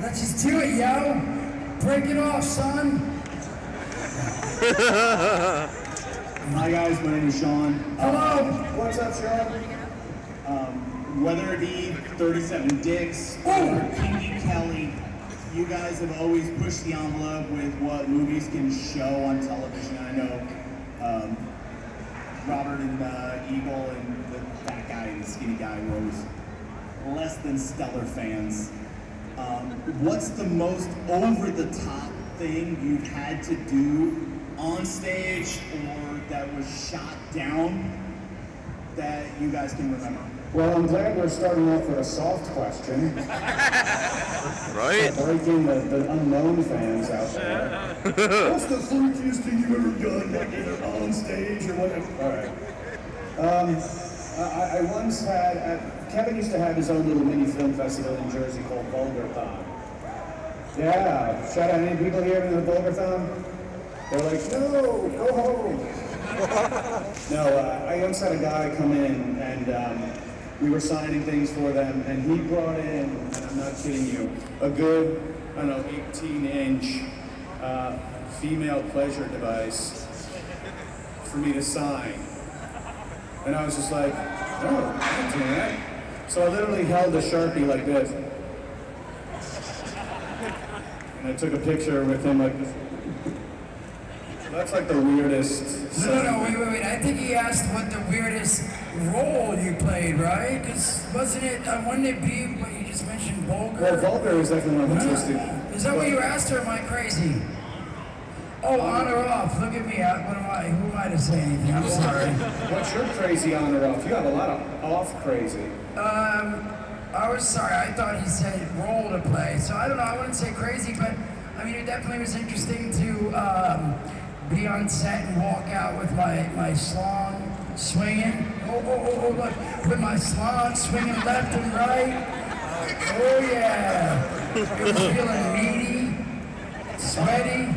Let's just do it, yo. Break it off, son. Hi guys, my name is Sean. Hello. What's up, Sean? Whether it be 37 Dicks or Kinky Kelly, you guys have always pushed the envelope with what movies can show on television. I know Robert and Eagle and the fat guy and the skinny guy were always less than stellar fans. What's the most over-the-top thing you've had to do on stage or that was shot down that you guys can remember? Well, I'm glad we're starting off with a soft question. Right? Breaking the unknown fans out there. What's the freakiest thing you've ever done, like either on stage or whatever? All right. I once had, Kevin used to have his own little mini film festival in Jersey called Vulgarthon. Yeah, shout out any people here in the Vulgarthon? They're like, no, go home. No, I once had a guy come in and we were signing things for them, and he brought in, and I'm not kidding you, a good, I don't know, 18-inch female pleasure device for me to sign. And I was just like, oh, I'm doing that. So I literally held a Sharpie like this. And I took a picture with him like this. That's like the weirdest. No, wait. I think he asked what the weirdest role you played, right? Because wouldn't it be what you just mentioned, vulgar? Well, vulgar is definitely one of the twisted. Is that what you asked, or am I crazy? Oh, on or off? Look at me. Who am I to say anything? I'm sorry. What's your crazy on or off? You have a lot of off crazy. I was sorry. I thought he said role to play. So I don't know. I wouldn't say crazy, but I mean, it definitely was interesting to be on set and walk out with my slong swinging. Oh, look. With my slong swinging left and right. Oh, yeah. It was feeling meaty, sweaty.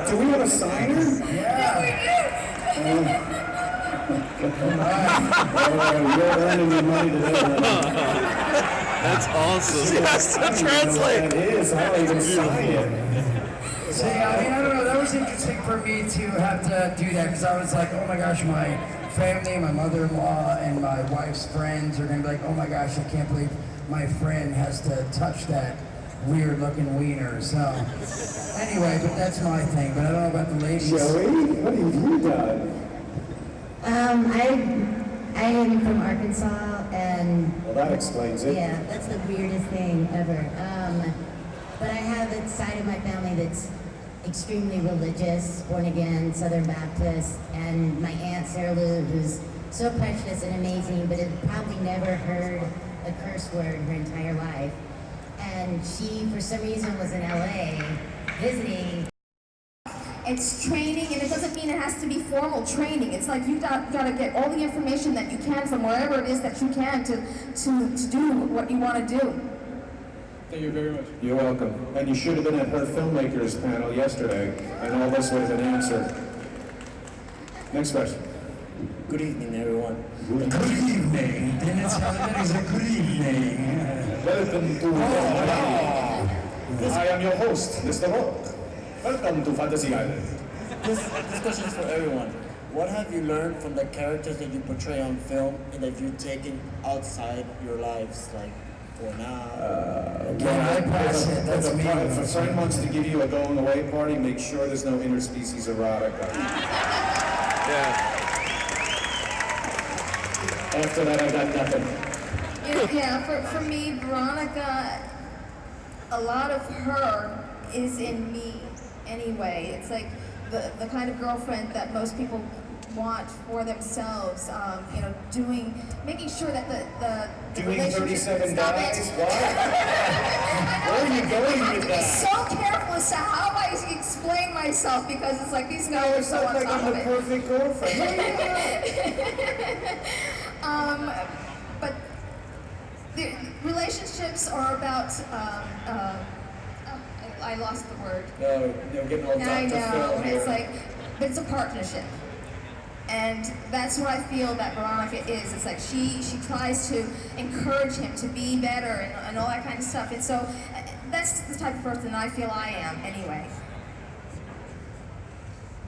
Do we have a signer? Yeah. You're earning your money today. That's awesome. She has to translate. That is. I don't even sign it. See, I mean, I don't know. That was interesting for me to have to do that because I was like, oh my gosh, my family, my mother-in-law, and my wife's friends are gonna be like, oh my gosh, I can't believe my friend has to touch that weird-looking wiener. So, anyway, but that's my thing. But I don't know about the ladies. Joey, what have you done? I am from Arkansas, and Well, that explains it. yeah, that's the weirdest thing ever. But I have a side of my family that's extremely religious, born again, Southern Baptist, and my Aunt Sarah Lou, who's so precious and amazing, but had probably never heard a curse word her entire life. And she, for some reason, was in LA visiting. It's training, and it doesn't mean it has to be formal training. It's like you got to get all the information that you can from wherever it is that you can to do what you want to do. Thank you very much. You're welcome. And you should have been at her filmmakers panel yesterday, and all this would have been answered. Next question. Good evening, everyone. Good evening. Didn't sound like it was a good evening. Welcome to I am your host, Mr. Rock. Welcome to Fantasy Island. This question is for everyone. What have you learned from the characters that you portray on film and that you've taken outside your lives, like for now? If a friend wants to give you a going away party, make sure there's no interspecies erotica. Yeah. After that, I got nothing. Yeah, for me, Veronica, a lot of her is in me anyway. It's like the kind of girlfriend that most people want for themselves, making sure that the Doing relationship... 37 Stop guys? it. What? Where are you going with Be that? so careful as to how I explain myself because it's like these guys are so on like top I'm of the it. perfect girlfriend. But the relationships are about. I lost the word. No, you're getting all I Dr. know. Phil here. It's like it's a partnership. And that's what I feel that Veronica is. It's like she tries to encourage him to be better and all that kind of stuff. And so that's the type of person I feel I am anyway.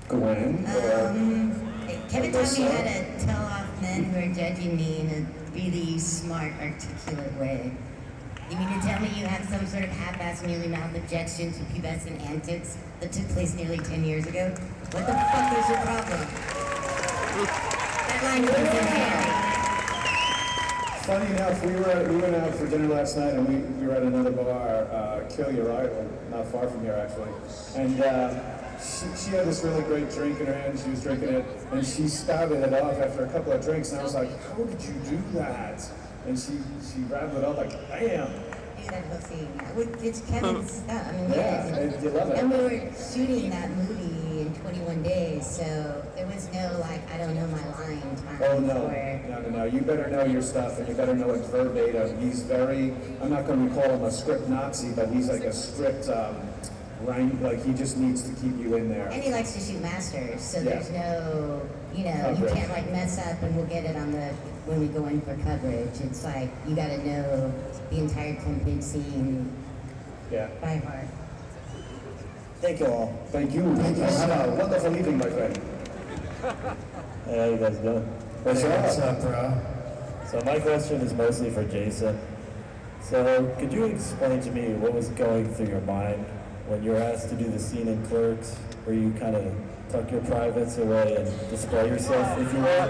Gwen? Kevin taught me how to tell off men who are judging me in a really smart, articulate way. You mean to tell me you have some sort of half-assed mealy-mouthed objection to pubescent antics that took place nearly 10 years ago? What the fuck is your problem? That line comes in handy. Funny enough, we went out for dinner last night, and we were at another bar, Kill Your Idol, not far from here actually. And she had this really great drink in her hand. She was drinking it, and she spouted it off after a couple of drinks. And I was like, "How did you do that?" And she rattled it up like, "Bam!" Do that whole scene. It's Kevin's stuff. I mean, Yeah, you love it. And we were shooting that movie in 21 days, so there was no like, I don't know my line time. Oh no. You better know your stuff, and you better know it verbatim. He's very, I'm not going to call him a script Nazi, but he's like a script, like he just needs to keep you in there. And he likes to shoot masters, so Yeah. there's no, you can't like mess up and we'll get it on when we go in for coverage. It's like, you gotta know the entire campaign scene Yeah. by heart. Thank you all. Thank you. Have a wonderful evening, my friend. Hey, how you guys doing? What's What's up? up, bro? So my question is mostly for Jason. So could you explain to me what was going through your mind when you were asked to do the scene in Clerks, where you kind of tuck your privates away and display yourself, if you will?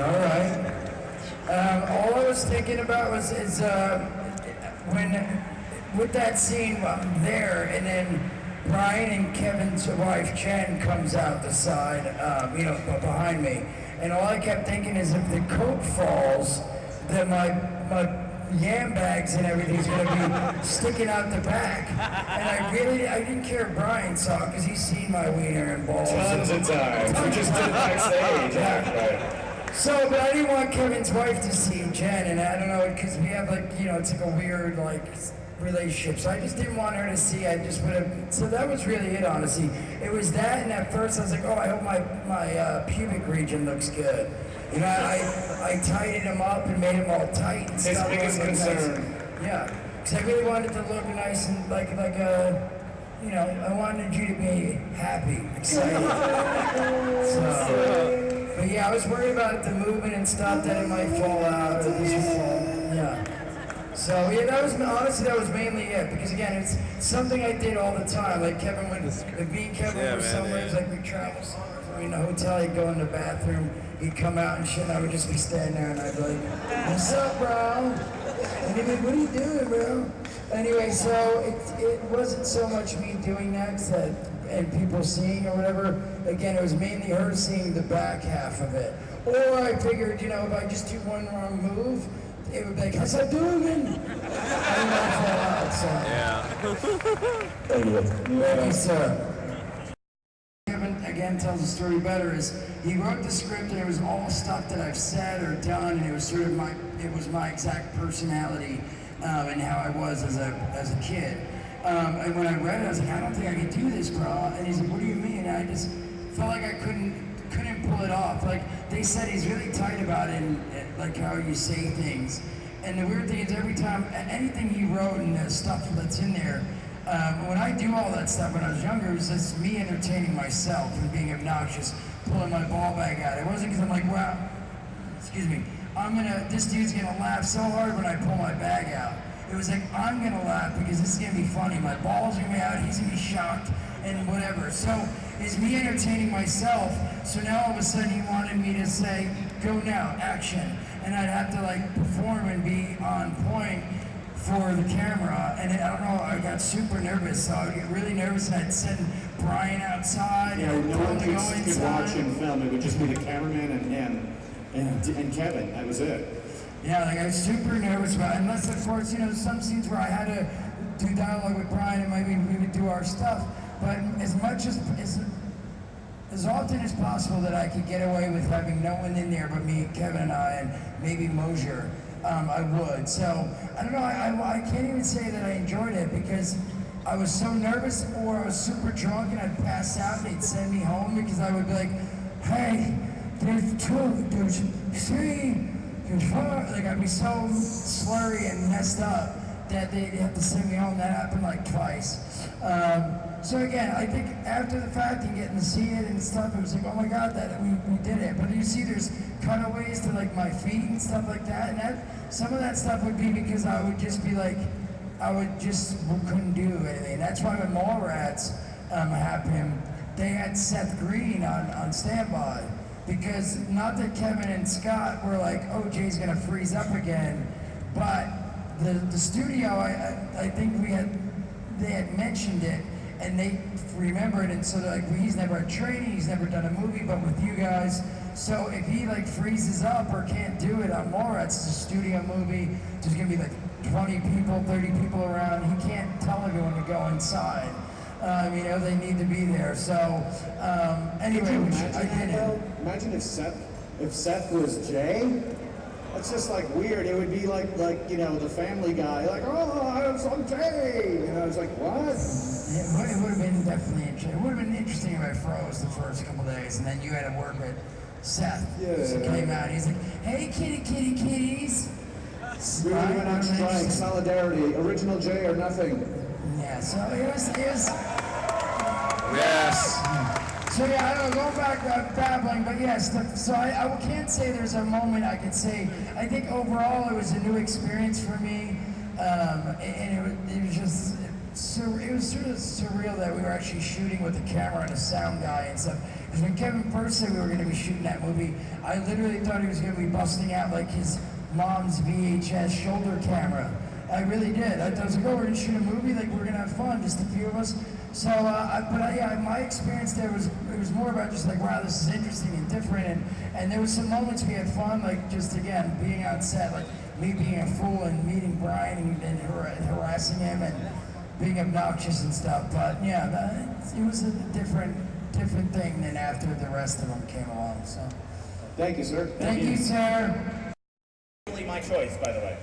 All right. All I was thinking about was when with that scene I'm there, and then Brian and Kevin's wife Jen comes out the side, behind me, and all I kept thinking is if the coat falls, then my yam bags and everything's gonna be sticking out the back. And I didn't care if Brian saw it, because he's seen my wiener and balls. Tons of times. We just did it backstage. Right. So, but I didn't want Kevin's wife to see Jen, and I don't know, because we have it's like a weird, relationship. So I just didn't want her to see. I just would have, so that was really it, honestly. It was that, and at first I was like, oh, I hope my pubic region looks good. I tightened him up and made him all tight and His stuff. biggest concern. Nice. Yeah, because I really wanted it to look nice and I wanted you to be happy, excited. But yeah, I was worried about the movement and stuff, that it might fall out or this would fall. Yeah. So yeah, that was mainly it, because again, it's something I did all the time. Like Kevin would, if me and Kevin were somewhere, it's like we travel somewhere, we're in the hotel, he'd go in the bathroom, he'd come out and shit, and I would just be standing there and I'd be like, what's up, bro? And he'd be like, what are you doing, bro? Anyway, so it wasn't so much me doing that and people seeing or whatever. Again, it was mainly her seeing the back half of it. Or I figured, if I just do one wrong move, it would be like, how's that doing? I didn't want to fall out, so. Yeah. Thank you. Thank you, sir. Kevin, again, tells the story better, is he wrote the script and it was all stuff that I've said or done, and it was sort of my exact personality and how I was as a kid. And when I read it, I was like, I don't think I could do this, bro. And he's like, what do you mean? And I just felt like I couldn't pull it off. Like, they said he's really tight about it, and like how you say things. And the weird thing is, every time, anything he wrote and the stuff that's in there, when I do all that stuff when I was younger, it was just me entertaining myself and being obnoxious, pulling my ball bag out. It wasn't because I'm like, wow, excuse me, this dude's gonna laugh so hard when I pull my bag out. It was like, I'm gonna laugh because this is gonna be funny. My balls are gonna be out, he's gonna be shocked, and whatever. So it's me entertaining myself. So now all of a sudden he wanted me to say, go now, action. And I'd have to perform and be on point for the camera. And I don't know, I got super nervous. So I would get really nervous and I'd send Brian outside. Yeah, and no one to go could inside. watch and film. It would just be the cameraman and him and Kevin. That was it. Yeah, I was super nervous about it. Unless, of course, some scenes where I had to do dialogue with Brian and maybe we would do our stuff. But as often as possible that I could get away with having no one in there but me, Kevin, and I, and maybe Mosier, I would. So, I don't know, I can't even say that I enjoyed it because I was so nervous, or I was super drunk and I'd pass out and they'd send me home because I would be like, hey, there's three, there's four. Like I'd be so slurry and messed up that they have to send me home. That happened like twice. So again, I think after the fact and getting to see it and stuff, it was like, oh my God, that we did it. But you see, there's cutaways to like my feet and stuff like that, and that some of that stuff would be because I would just be like, couldn't do anything. That's why when Mallrats happened, they had Seth Green on standby, because not that Kevin and Scott were like, oh, Jay's gonna freeze up again, but the studio, I think they had mentioned it, and they remembered it, so they're like, he's never had training, he's never done a movie, but with you guys, so if he like freezes up or can't do it on Mallrats, it's a studio movie, there's gonna be like 20 people, 30 people around, he can't tell everyone to go inside. They need to be there, so, anyway, I did it. Imagine if Seth was Jay. That's just like weird. It would be like the Family Guy, like, oh, I'm Jay. It's like, what? It would have been definitely interesting. It would have been interesting if I froze the first couple days, and then you had to work with Seth. Yeah. So he came out, he's like, hey, kitties. We went on strike, solidarity, original Jay or nothing. Yeah, so it was. Yes. So yeah, I don't know, going back babbling, but yes, so I can't say there's a moment I could say. I think overall it was a new experience for me, and it was just, it was sort of surreal that we were actually shooting with the camera and a sound guy and stuff. Because when Kevin first said we were going to be shooting that movie, I literally thought he was going to be busting out like his mom's VHS shoulder camera. I really did. I was like, oh, we're going to shoot a movie, like we're going to have fun, just a few of us. So, my experience there was more about just like, wow, this is interesting and different, and there was some moments we had fun, like just again being on set, like me being a fool and meeting Brian and harassing him and being obnoxious and stuff. But yeah, it was a different thing than after the rest of them came along. So, Thank you, sir. thank you, sir. My choice, by the way.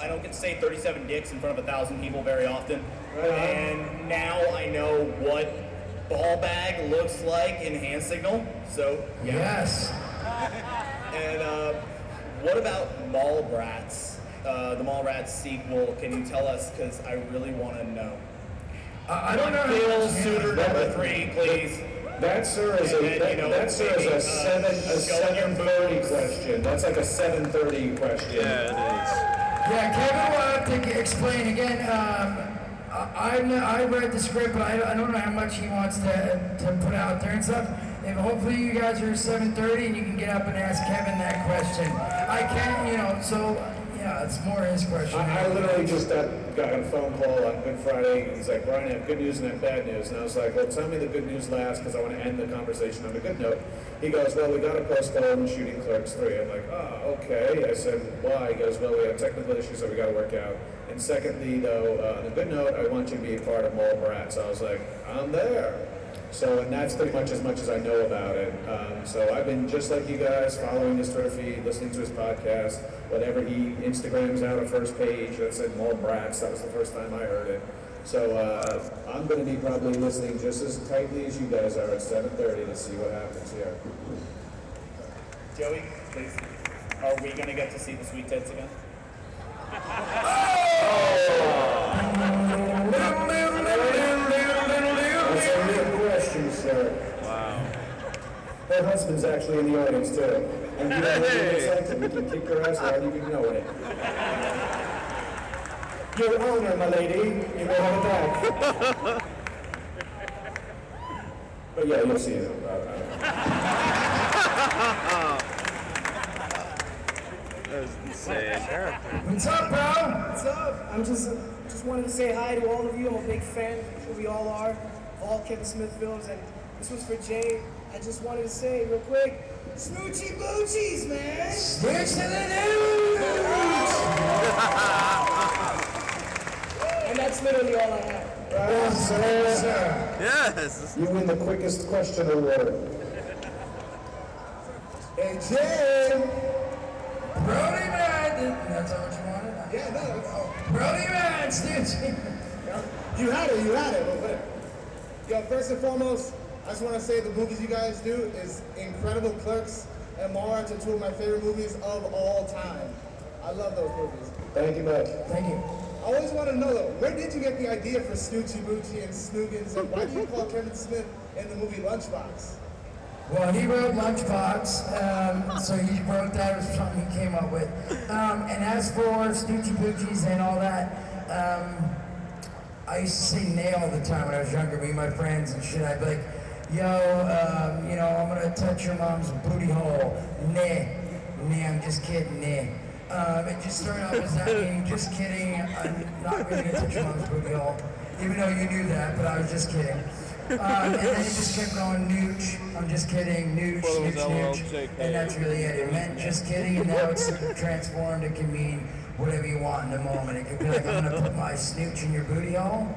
I don't get to say 37 dicks in front of 1,000 people very often. And now I know what ball bag looks like in hand signal. So, yeah. Yes. And what about Mallrats? The Mallrats sequel, can you tell us? Because I really want to know. I don't know. Bill Suitor number 3, please. That, sir, is a 7:30 question. That's like a 7:30 question. Yeah, it is. Yeah, Kevin will have to explain again. I read the script, but I don't know how much he wants to put out there and stuff. And hopefully you guys are 7:30 and you can get up and ask Kevin that question. I can't, so yeah, it's more his question. I literally just got a phone call on Good Friday. He's like, Brian, I have good news and I have bad news. And I was like, well, tell me the good news last because I want to end the conversation on a good note. He goes, well, we got to postpone shooting Clerks 3. I'm like, oh, okay. I said, why? He goes, well, we have technical issues that we got to work out. And secondly, though, on a good note, I want you to be a part of Mallrats. So I was like, I'm there. So, and that's pretty much as I know about it. So I've been just like you guys, following his Twitter feed, listening to his podcast. Whenever he Instagrams out a first page that said Mallrats, that was the first time I heard it. So I'm going to be probably listening just as tightly as you guys are at 7:30 to see what happens here. Joey, please. Are we going to get to see the Sweet Tits again? That's a real question, sir. Wow. Her husband's actually in the audience, too. And you know what it looks like, and we can kick her ass without even knowing it. Your honor, my lady. You may have it back. But yeah, you'll see it. That was insane. What's up, bro? What's up? I'm just wanted to say hi to all of you. I'm a big fan, I'm sure we all are, of all Kevin Smith films, and this was for Jay. I just wanted to say real quick, Smoochie Boochies, man! Switch to the news! And that's literally all I have. Yes, sir. Yes. You win the quickest question award. Hey, Jay! Brody man! That's not what you wanted? Yeah, no. Brody man, Stitch! You had it. Well, yo, first and foremost, I just want to say the movies you guys do is incredible. Clerks and Mars are two of my favorite movies of all time. I love those movies. Thank you, Mike. Thank you. I always want to know though, where did you get the idea for Snoochie Boochie and Snoogans, and why do you call Kevin Smith in the movie Lunchbox? Well, he wrote Lunchbox, so he wrote that. It was something he came up with. And as for Snoochie Boochies and all that, I used to say nay all the time when I was younger, me and my friends and shit. I'd be like, yo, you know, I'm gonna touch your mom's booty hole. Nay. Nah, I'm just kidding, nah. It just started off as that being just kidding. I'm not really gonna touch your mom's booty hole, even though you knew that, but I was just kidding. And then it just kept going, nooch, I'm just kidding, nooch, nooch, nooch, and that's really it. It meant just kidding, and now it's transformed. It can mean whatever you want in the moment. It could be like, I'm gonna put my snooch in your booty hole,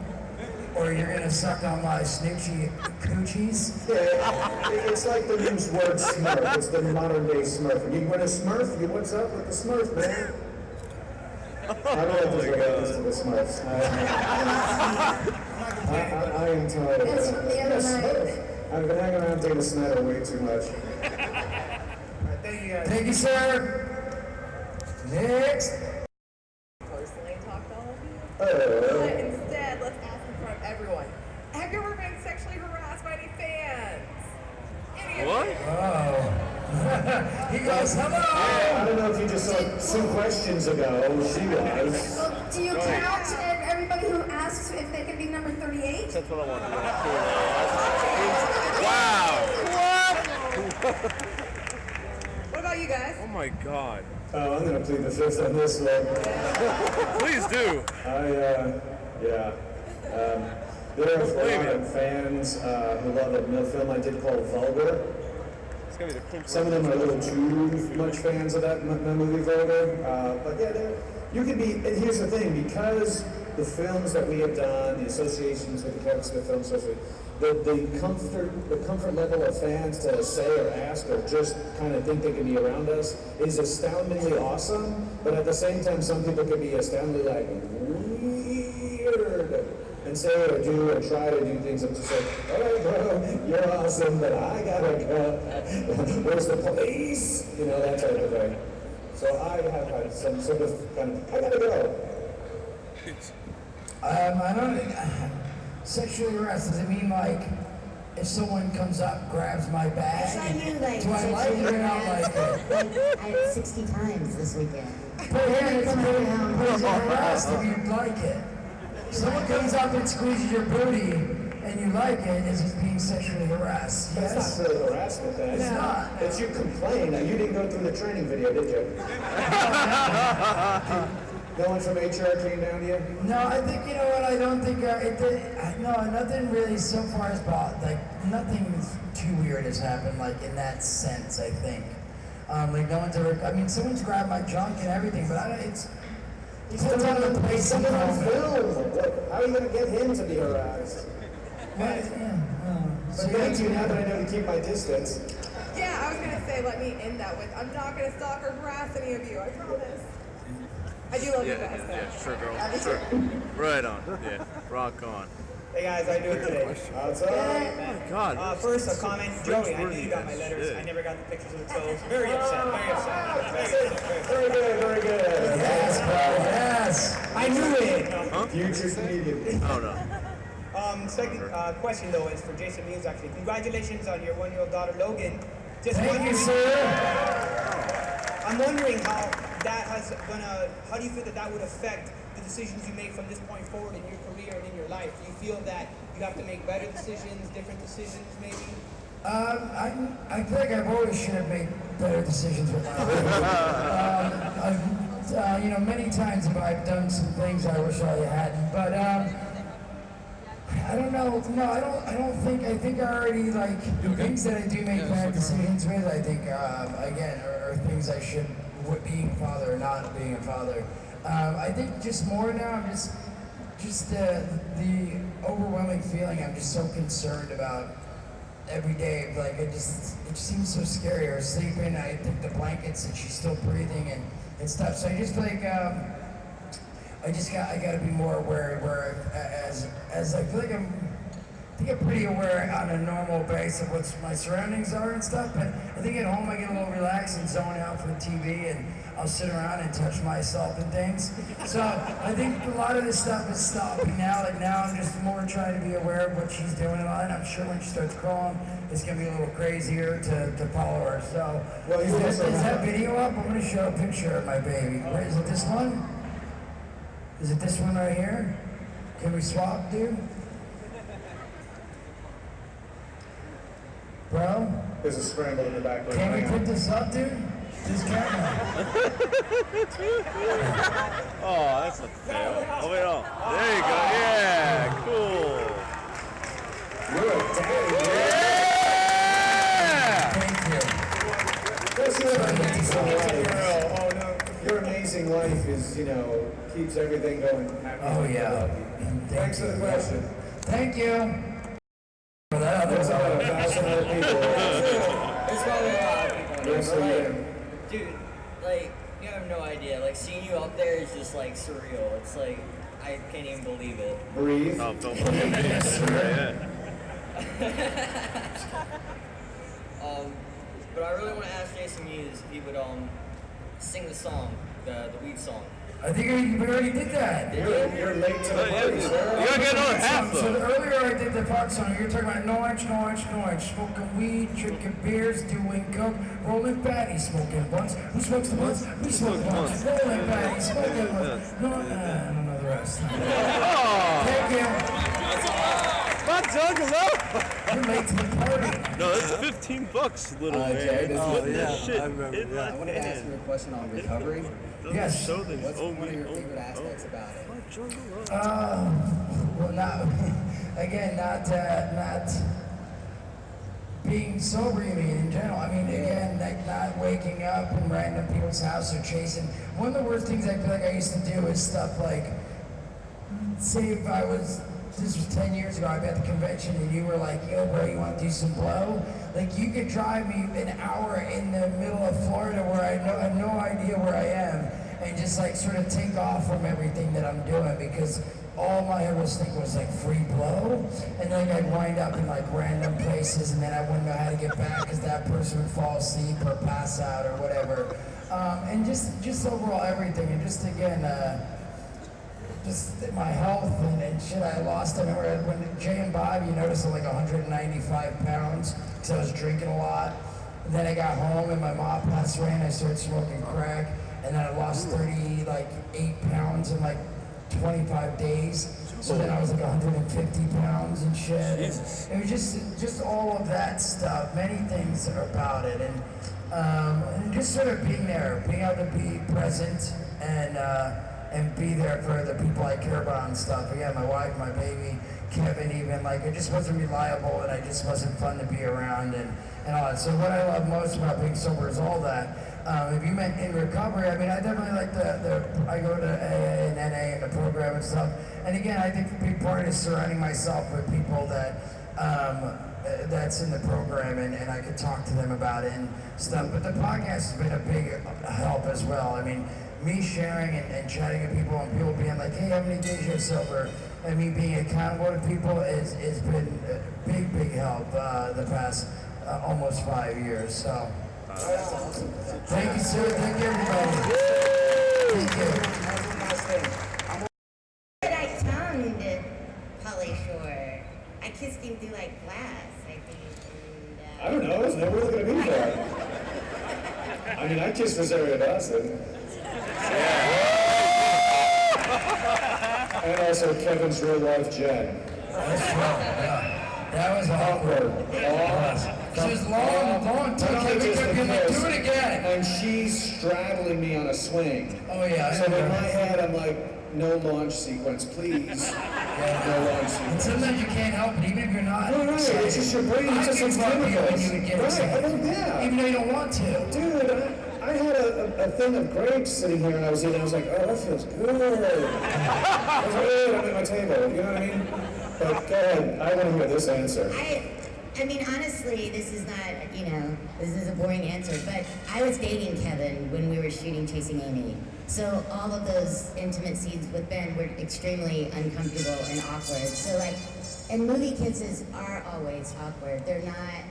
or you're gonna suck on my snoochy coochies. Yeah, it's like the new word smurf. It's the modern day smurf. You want a smurf? What's up with the smurf, man? I don't like to relate this to the smurfs. I am tired of That's from the other night. I've been hanging around Dana Snyder way too much. Thank you guys. Thank you, sir. Next. Personally talk to all of you. Oh. But instead, let's ask in front of everyone. Have you ever been sexually harassed by any fans? Any of What? you? Oh. He goes, hello. I don't know if you just saw 2 questions ago. She was. Well, do you count everybody who asks if they can be number 38? That's what I want to know. Wow. What about you guys? Oh my God. Oh, I'm gonna plead the fifth on this one. Please do. Yeah. There are a lot of fans who love a film I did called Vulgar. It's gonna be the Some of them are a little too much fans of that movie Vulgar. But yeah, you can be, and here's the thing, because the films that we have done, the associations with the Kevin Smith Film Association, the comfort level of fans to say or ask or just kind of think they can be around us is astoundingly awesome, but at the same time, some people can be astoundingly like weird and say or do or try to do things. I'm just like, all right, bro, you're awesome, but I gotta go. Where's the police? You know, that type of thing. So I have had some sort of I gotta go. I don't. Sexually harassed, does it mean like if someone comes up, grabs my bag? Yes, I knew like do I like it or not like it? I had 60 times this weekend. But yeah, it's harassed if you like it. Someone comes up and squeezes your booty and you like it, is it being sexually harassed? But Yes. it's not really harassment then. It's not. It's your complaint. Now, you didn't go through the training video, did you? No one from HR came down to you? No, I think, you know what, I don't think, no, nothing really so far has bought, like, nothing too weird has happened, like, in that sense, I think. Like, no one's ever, I mean, someone's grabbed my junk and everything, but I don't, it's still out of the place. Someone on film. How are you going to get him to be harassed? But Thank you, now that I know to keep my distance. Yeah, I was gonna say, let me end that with, I'm not gonna stalk or harass any of you, I promise. I do love you guys, though. Yeah, sure, girl. Sure. Right on. Yeah, rock on. Hey guys, how you doing today? What's up? Oh my God. First, a comment. Joey, I knew you got my letters. I never got the pictures of the toes. Very upset, very upset. Very good, very good. Yes, bro, yes. I knew it. Huh? Future comedian. Oh no. Second question though is for Jason Mewes actually. Congratulations on your 1-year-old daughter Logan. Just Thank you, sir. I'm wondering how do you feel that would affect the decisions you make from this point forward in your career and in your life? Do you feel that you have to make better decisions, different decisions maybe? I feel like I've always should have made better decisions with my life. You know, many times I've done some things I wish I hadn't, but I don't know. No, I don't think. I think I already like the things that I do make bad decisions with. I think again are things I should. Being a father or not being a father. I think just more now. I'm just the overwhelming feeling. I'm just so concerned about every day. Like it just seems so scary. Or sleeping. I think the blankets and she's still breathing and stuff. So I just like. I got to be more aware as I feel like I'm I get pretty aware on a normal basis of what my surroundings are and stuff, but I think at home I get a little relaxed and zone out from the TV, and I'll sit around and touch myself and things. So I think a lot of this stuff is stopping now. Like now I'm just more trying to be aware of what she's doing and all that. I'm sure when she starts crawling, it's gonna be a little crazier to follow her. So Well, is that video up? I'm gonna show a picture of my baby. Where is it? This one? Is it this one right here? Can we swap, dude? Bro? There's a scramble in the background. Can we put this up, dude? This camera. Oh, that's a fail. Oh, wait, oh. There you go. Yeah, cool. You're a daddy. Yeah! Thank you. That's your amazing life. Oh no. Your amazing life is, keeps everything going happy. Oh, yeah. Thanks for the question. Thank you. For that There's other about 1,000 other people. It's probably a lot of people. Yes, But, we like, do. dude, like, you have no idea. Like, seeing you up there is just, like, surreal. It's like, I can't even believe it. Breathe. Oh, film. Yeah. But I really want to ask Jason Mewes if he would, sing the song, the weed song. I think we already did that. You're late to the party, sir. You gotta get another half, So though. earlier I did the pop song. You're talking about noise, smoking weed, drinking beers, doing coke, rolling patties, smoking blunts. Who smokes the blunts? We smoke blunts. Rolling patties, smoking blunts. No, I don't know the rest. Thank you. Come on, Doug, hello? You're late to the party. No, that's $15, little man. Jay, this is- Putting yeah, this shit I remember, in yeah. my I wanted to ask hand. you a question on recovery. Yes. Show them. What's one of your favorite aspects about it? Well, not being sober, you mean, in general. I mean, again, like not waking up in random people's house or chasing. One of the worst things I feel like I used to do is stuff like, say if this was 10 years ago, I'd be at the convention and you were like, yo, bro, you want to do some blow? Like, you could drive me an hour in the middle of Florida where I have no idea where I am and just like sort of take off from everything that I'm doing because all my head was thinking was like free blow. And then I'd wind up in like random places and then I wouldn't know how to get back because that person would fall asleep or pass out or whatever. And just overall everything. And just again, just my health and shit I lost. I remember when Jay and Bob, you noticed I'm like 195 pounds because I was drinking a lot. And then I got home and my mom passed away and I started smoking crack. And then I lost 8 pounds in like 25 days. So then I was like 150 pounds and shit. And it was just all of that stuff. Many things about it. And just sort of being there, being able to be present and be there for the people I care about and stuff. Again, my wife, my baby, Kevin even, like it just wasn't reliable and I just wasn't fun to be around and all that. So what I love most about being sober is all that. If you meant in recovery, I mean, I definitely like I go to AA and NA and the program and stuff. And again, I think a big part is surrounding myself with people that's in the program and I could talk to them about it and stuff. But the podcast has been a big help as well. I mean, me sharing and chatting with people and people being like, hey, how many days you're sober? And me being accountable to people has been a big help the past almost 5 years. So. Thank you, sir. Thank you, everybody. Thank you. I tongued Polly Shore. I kissed him through like glass, I think. I don't know. I was never really going to be there. I mean, I kissed Rosario Dawson. And also Kevin's real life Jen. That's right. Yeah. That was awkward. It was long. Kevin kept being like, do it again. And she's straddling me on a swing. Oh yeah. So in my head, I'm like, no launch sequence, please. No launch And sequence. sometimes you can't help it, even if you're not. No, excited. it's just your brain. It's just some chemicals. You would get Right, excited. I don't, yeah. Even though you don't want to. Dude, I had a thing of grapes sitting here and I was eating. I was like, oh, that feels good. I was like, oh, I'm at my table. You know what I mean? But go ahead. I want to hear this answer. I mean, honestly, this is not, this is a boring answer, but I was dating Kevin when we were shooting Chasing Amy. So all of those intimate scenes with Ben were extremely uncomfortable and awkward. So like, and movie kisses are always awkward. They're not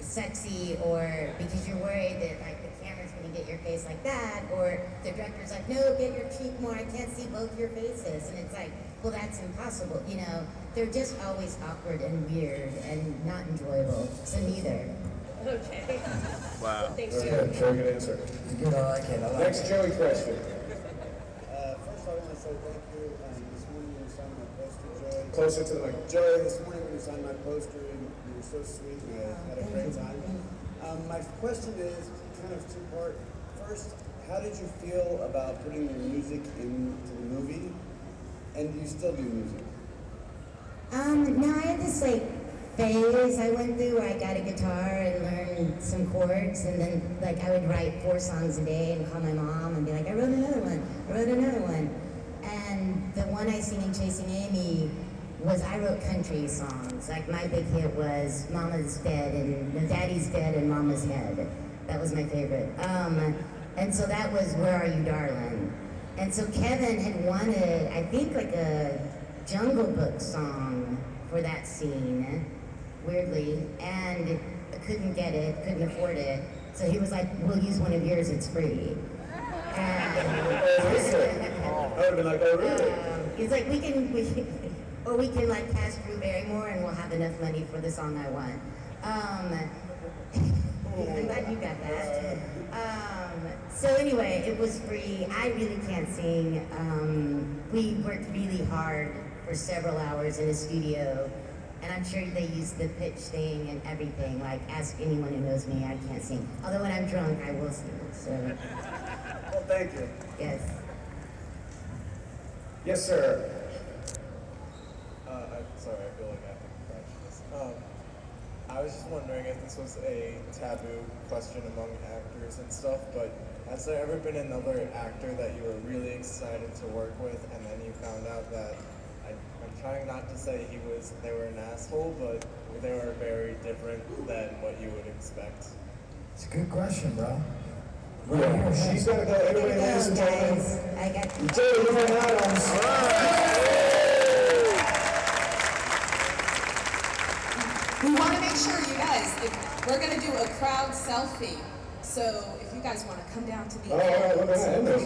sexy, or because you're worried that like the camera's gonna get your face like that, or the director's like, no, get your cheek more, I can't see both your faces. And it's like, well, that's impossible, you know? They're just always awkward and weird and not enjoyable, so neither. Okay. Wow. Thanks, Okay, Joe. Joey, good answer. Good, I like it. I like Next it. Joey question. First, I want to say thank you. This morning when you signed my poster, Joey. Closer to the mic. Joey, this morning when you signed my poster, you were so sweet and I had a great time. My question is kind of two-part. First, how did you feel about putting your music into the movie? And do you still do music? No, I had this like phase I went through where I got a guitar and learned some chords, and then like I would write 4 songs a day and call my mom and be like, I wrote another one. And the one I sing in Chasing Amy was I wrote country songs. Like my big hit was Mama's Dead and No Daddy's Dead and Mama's Head. That was my favorite. And so that was Where Are You Darling? And so Kevin had wanted, I think, like a Jungle Book song for that scene, weirdly, and I couldn't get it, couldn't afford it. So he was like, we'll use one of yours, it's free. I would have been like, oh, really? He's like, we can like cast Drew Barrymore and we'll have enough money for the song I want. I'm glad you got that. So anyway, it was free. I really can't sing. We worked really hard for several hours in a studio, and I'm sure they use the pitch thing and everything. Like, ask anyone who knows me, I can't sing. Although when I'm drunk, I will sing. So. Well, thank you. Yes. Yes, sir. Sorry, I feel like I have to catch this. I was just wondering if this was a taboo question among actors and stuff, but has there ever been another actor that you were really excited to work with, and then you found out that, I'm trying not to say they were an asshole, but they were very different than what you would expect? It's a good question, bro. Yeah, she's got to go. Everybody, ladies and gentlemen. I got Joey, you're on. We want to make sure, you guys, we're going to do a crowd selfie. So if you guys want to come down to the end. All right, look at that.